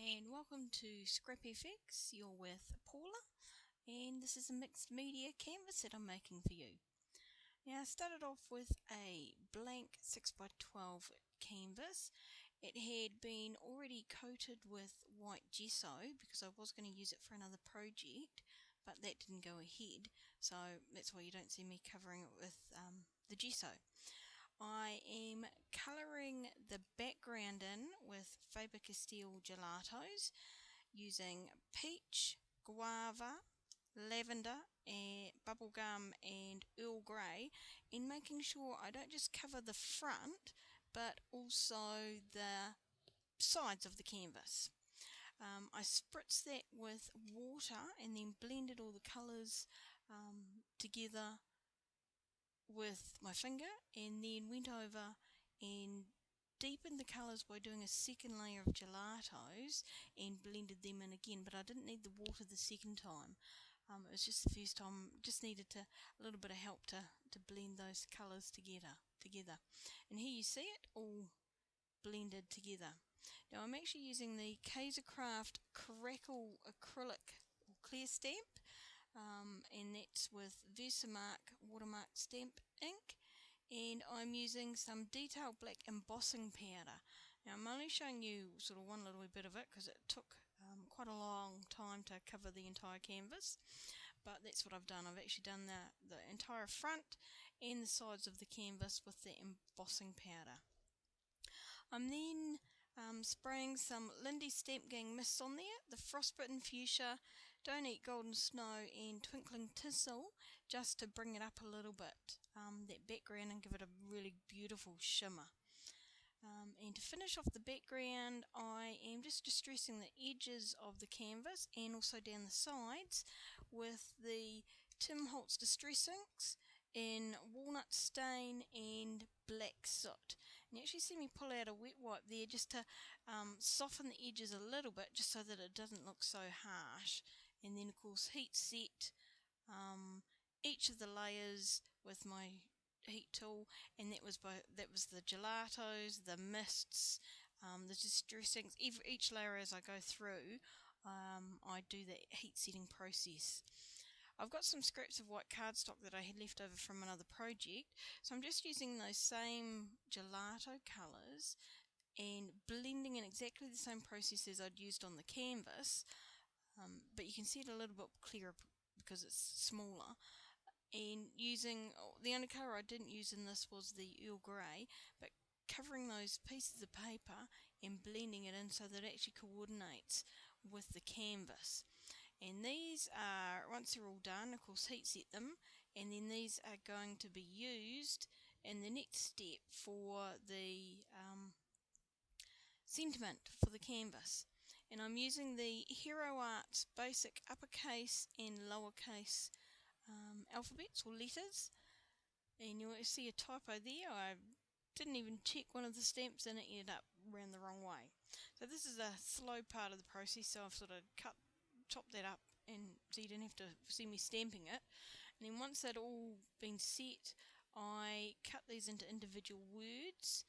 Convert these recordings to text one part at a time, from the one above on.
and welcome to Scrap FX. You're with Paula, and this is a mixed media canvas that I'm making for you. Now I started off with a blank 6x12 canvas. It had been already coated with white gesso because I was going to use it for another project, but that didn't go ahead, so that's why you don't see me covering it with the gesso. I am colouring the background in with Faber-Castell gelatos using peach, guava, lavender, and bubblegum and Earl Grey, and making sure I don't just cover the front but also the sides of the canvas. I spritzed that with water and then blended all the colours together with my finger, and then went over and deepened the colours by doing a second layer of gelatos and blended them in again, but I didn't need the water the second time. It was just the first time, just needed a little bit of help to blend those colours together. And here you see it all blended together. Now I'm actually using the Craft Crackle Acrylic clear stamp, and that's with Versamark watermark stamp ink, and I'm using some detailed black embossing powder. Now I'm only showing you sort of one little bit of it because it took quite a long time to cover the entire canvas, but that's what I've done. I've actually done the entire front and the sides of the canvas with the embossing powder. I'm then spraying some Lindy Stamp Gang mists on there, the Frostbitten Fuchsia, Don't Eat Golden Snow and Twinkling Tinsel, just to bring it up a little bit, that background, and give it a really beautiful shimmer. And to finish off the background, I am just distressing the edges of the canvas and also down the sides with the Tim Holtz Distress Inks in Walnut Stain and Black Soot. And you actually see me pull out a wet wipe there just to soften the edges a little bit, just so that it doesn't look so harsh. And then of course heat set each of the layers with my heat tool, and that was the gelatos, the mists, the distress inks. Each layer as I go through, I do the heat setting process. I've got some scraps of white cardstock that I had left over from another project, so I'm just using those same gelato colours and blending in exactly the same process as I'd used on the canvas, but you can see it a little bit clearer because it's smaller. And using, the only colour I didn't use in this was the Earl Grey, but covering those pieces of paper and blending it in so that it actually coordinates with the canvas. And these are, once they're all done, of course heat set them, and then these are going to be used in the next step for the sentiment for the canvas. And I'm using the Hero Arts basic uppercase and lowercase alphabets or letters, and you'll see a typo there. I didn't even check one of the stamps and it ended up around the wrong way. So this is a slow part of the process, so I've sort of chopped that up and so you don't have to see me stamping it. And then once that all been set, I cut these into individual words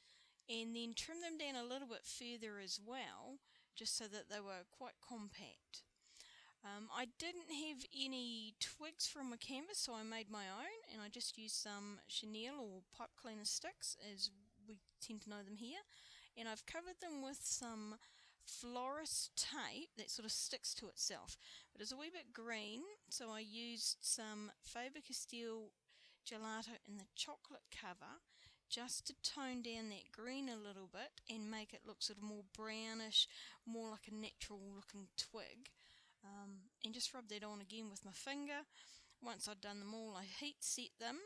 and then trim them down a little bit further as well, just so that they were quite compact. I didn't have any twigs from my canvas, so I made my own, and I just used some chenille or pipe cleaner sticks, as we tend to know them here, and I've covered them with some florist tape that sort of sticks to itself, but it's a wee bit green, so I used some Faber-Castell gelato in the chocolate cover just to tone down that green a little bit and make it look sort of more brownish, more like a natural looking twig. And just rub that on again with my finger. Once I'd done them all, I heat set them,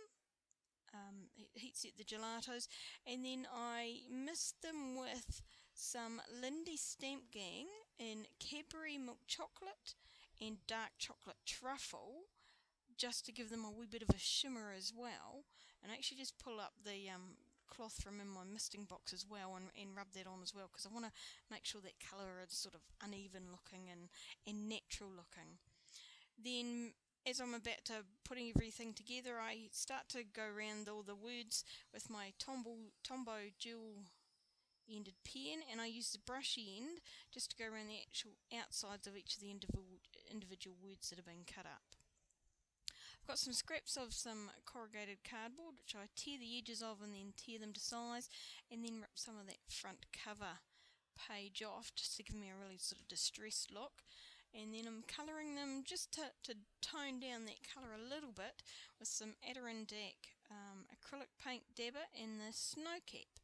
heat set the gelatos, and then I mixed them with some Lindy Stamp Gang in Cadbury milk chocolate and dark chocolate truffle, just to give them a wee bit of a shimmer as well. And I actually just pull up the cloth from in my misting box as well and rub that on as well, because I want to make sure that colour is sort of uneven looking and natural looking. Then as I'm about to putting everything together, I start to go around all the words with my Tombow dual ended pen, and I used the brushy end just to go around the actual outsides of each of the individual words that have been cut up. I've got some scraps of some corrugated cardboard which I tear the edges of and then tear them to size, and then rip some of that front cover page off just to give me a really sort of distressed look. And then I'm colouring them just to tone down that colour a little bit with some Adirondack acrylic paint dabber and the snow cap,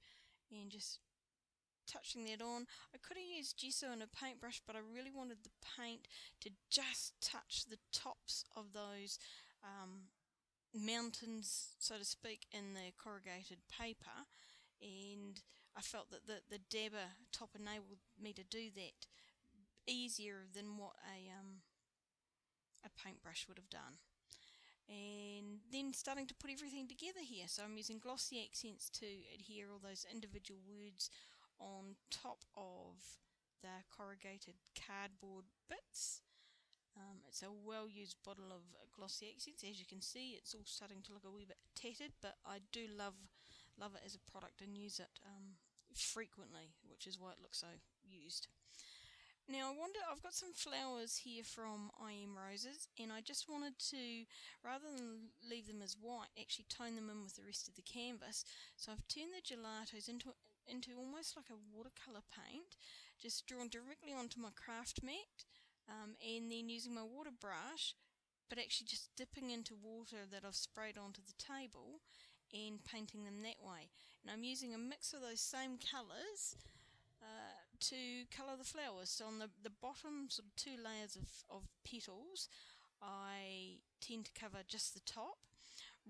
and just touching that on. I could have used gesso and a paintbrush, but I really wanted the paint to just touch the tops of those mountains, so to speak, in the corrugated paper, and I felt that the dabber top enabled me to do that easier than what a paintbrush would have done. And then starting to put everything together here, so I'm using Glossy Accents to adhere all those individual words on top of the corrugated cardboard bits. It's a well-used bottle of Glossy Accents. As you can see, it's all starting to look a wee bit tattered, but I do love it as a product and use it frequently, which is why it looks so used. Now I've got some flowers here from I Am Roses, and I just wanted to, rather than leave them as white, actually tone them in with the rest of the canvas. So I've turned the gelatos into almost like a watercolour paint, just drawn directly onto my craft mat, and then using my water brush, but actually just dipping into water that I've sprayed onto the table and painting them that way. And I'm using a mix of those same colours to colour the flowers. So on the bottom sort of 2 layers of petals, I tend to cover just the top.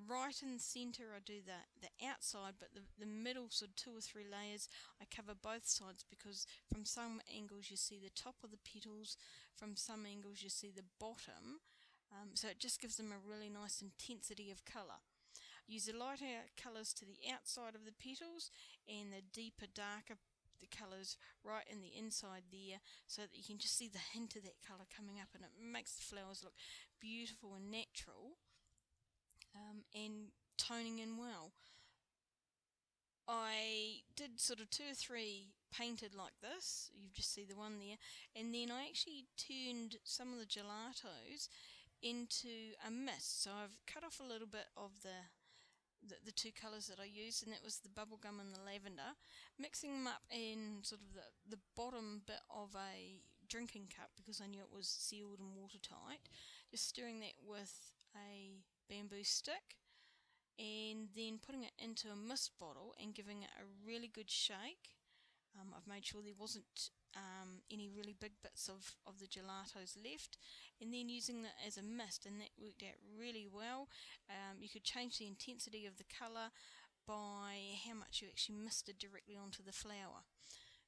Right in the centre I do the outside, but the middle sort of 2 or 3 layers I cover both sides, because from some angles you see the top of the petals, from some angles you see the bottom, so it just gives them a really nice intensity of colour. Use the lighter colours to the outside of the petals and the deeper, darker the colours right in the inside there, so that you can just see the hint of that colour coming up, and it makes the flowers look beautiful and natural, and toning in well. I did sort of 2 or 3 painted like this, you just see the one there, and then I actually turned some of the gelatos into a mist. So I've cut off a little bit of the 2 colours that I used, and that was the bubblegum and the lavender, mixing them up in sort of the bottom bit of a drinking cup, because I knew it was sealed and watertight, just stirring that with a bamboo stick, and then putting it into a mist bottle and giving it a really good shake. I've made sure there wasn't any really big bits of the gelatos left, and then using that as a mist, and that worked out really well. You could change the intensity of the colour by how much you actually misted directly onto the flower.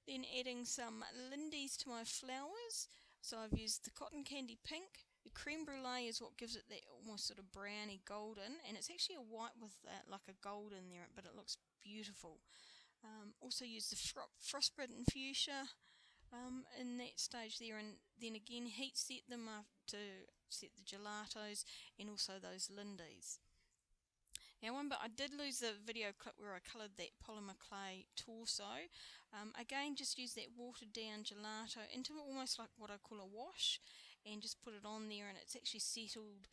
Then adding some Lindy's to my flowers, so I've used the cotton candy pink. The creme brulee is what gives it that almost sort of browny golden, and it's actually a white with like a gold in there, but it looks beautiful. Also use the frostbitten fuchsia in that stage there, and then again heat set them up to set the gelatos and also those Lindy's. Now one bit I did lose the video clip where I coloured that polymer clay torso. Again, just use that watered down gelato into almost like what I call a wash, and just put it on there, and it's actually settled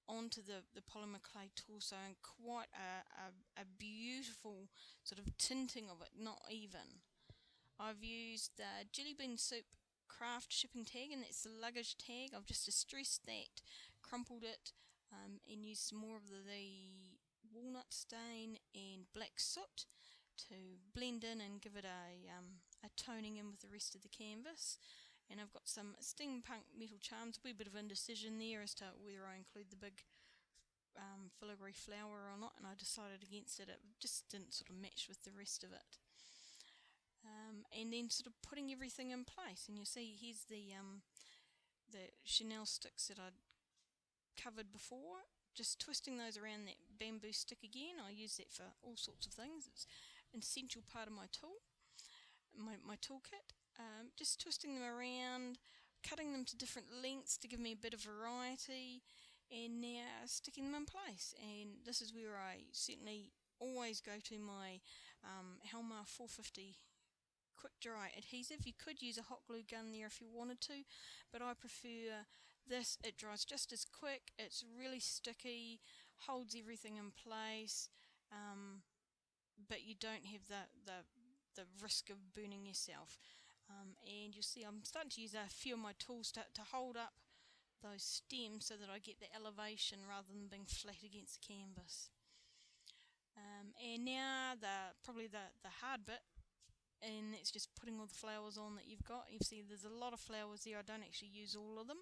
onto the polymer clay torso, and quite a beautiful sort of tinting of it, not even. I've used the Jelly Bean Soup craft shipping tag, and that's the luggage tag. I've just distressed that, crumpled it, and used some more of the walnut stain and black soot to blend in and give it a toning in with the rest of the canvas. And I've got some steampunk metal charms, a wee bit of indecision there as to whether I include the big filigree flower or not, and I decided against it. It just didn't sort of match with the rest of it. And then sort of putting everything in place, and you see here's the chenille sticks that I'd covered before, just twisting those around that bamboo stick again. I use that for all sorts of things. It's an essential part of my tool, my toolkit. Just twisting them around, cutting them to different lengths to give me a bit of variety, and now sticking them in place. And this is where I certainly always go to my Helmar 450 quick dry adhesive. You could use a hot glue gun there if you wanted to, but I prefer this. It dries just as quick, it's really sticky, holds everything in place, but you don't have the risk of burning yourself. And you'll see I'm starting to use a few of my tools to hold up those stems so that I get the elevation rather than being flat against the canvas. And now probably the hard bit, and it's just putting all the flowers on that you've got. You see there's a lot of flowers there. I don't actually use all of them.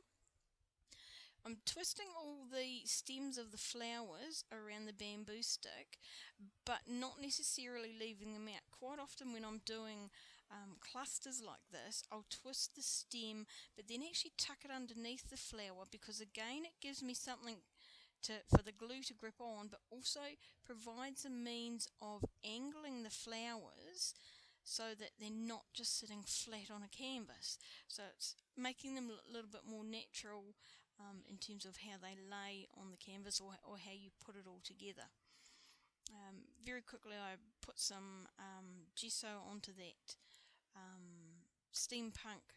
I'm twisting all the stems of the flowers around the bamboo stick, but not necessarily leaving them out. Quite often when I'm doing clusters like this, I'll twist the stem but then actually tuck it underneath the flower, because again it gives me something for the glue to grip on, but also provides a means of angling the flowers so that they're not just sitting flat on a canvas. So it's making them a little bit more natural in terms of how they lay on the canvas, or how you put it all together. Very quickly I put some gesso onto that steampunk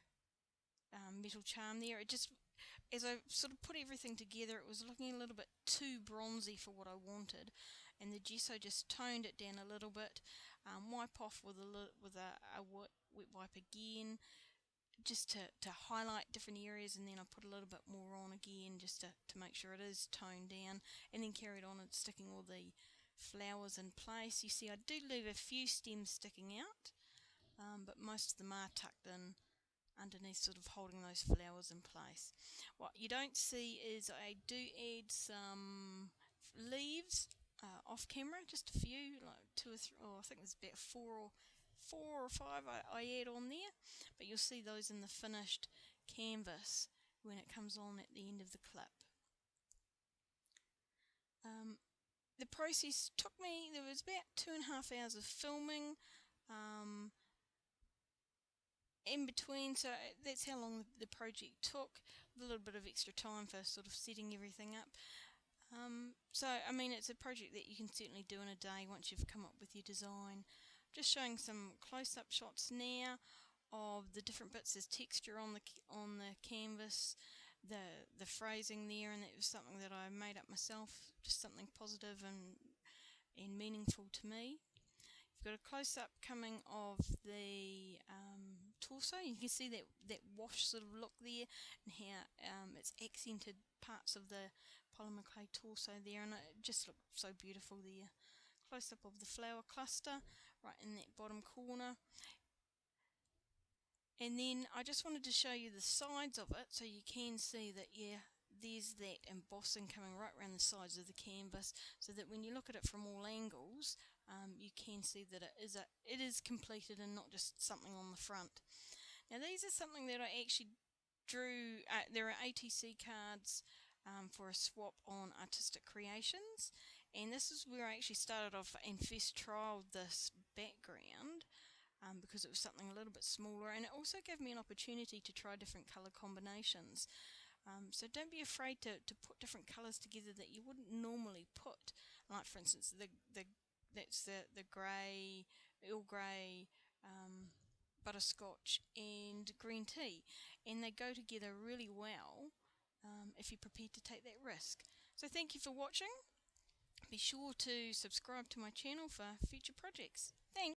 metal charm there. It just, as I sort of put everything together, it was looking a little bit too bronzy for what I wanted, and the gesso just toned it down a little bit. Wipe off with a wet wipe again, just to highlight different areas, and then I put a little bit more on again just to make sure it is toned down, and then carried on and sticking all the flowers in place. You see I do leave a few stems sticking out, but most of them are tucked in underneath, sort of holding those flowers in place. What you don't see is I do add some leaves off camera, just a few, like 2 or 3, I think there's about 4 or 5 I add on there, but you'll see those in the finished canvas when it comes on at the end of the clip. The process took me, there was about 2.5 hours of filming in between, so that's how long the project took, with a little bit of extra time for sort of setting everything up. So I mean, it's a project that you can certainly do in a day once you've come up with your design. Just showing some close-up shots now of the different bits. There's texture on the canvas, the phrasing there, and it was something that I made up myself, just something positive and meaningful to me. You've got a close-up coming of the torso. You can see that wash sort of look there, and how it's accented parts of the polymer clay torso there, and it just looks so beautiful there. Close-up of the flower cluster right in that bottom corner. And then I just wanted to show you the sides of it, so you can see that, yeah, there's that embossing coming right around the sides of the canvas, so that when you look at it from all angles, you can see that it is completed and not just something on the front. Now these are something that I actually drew. There are ATC cards for a swap on Artistic Creations, and this is where I actually started off and first trialled this background. Because it was something a little bit smaller, and it also gave me an opportunity to try different colour combinations. So don't be afraid to put different colours together that you wouldn't normally put. Like for instance, that's the grey, Earl Grey, butterscotch and green tea, and they go together really well if you're prepared to take that risk. So thank you for watching. Be sure to subscribe to my channel for future projects. Thanks.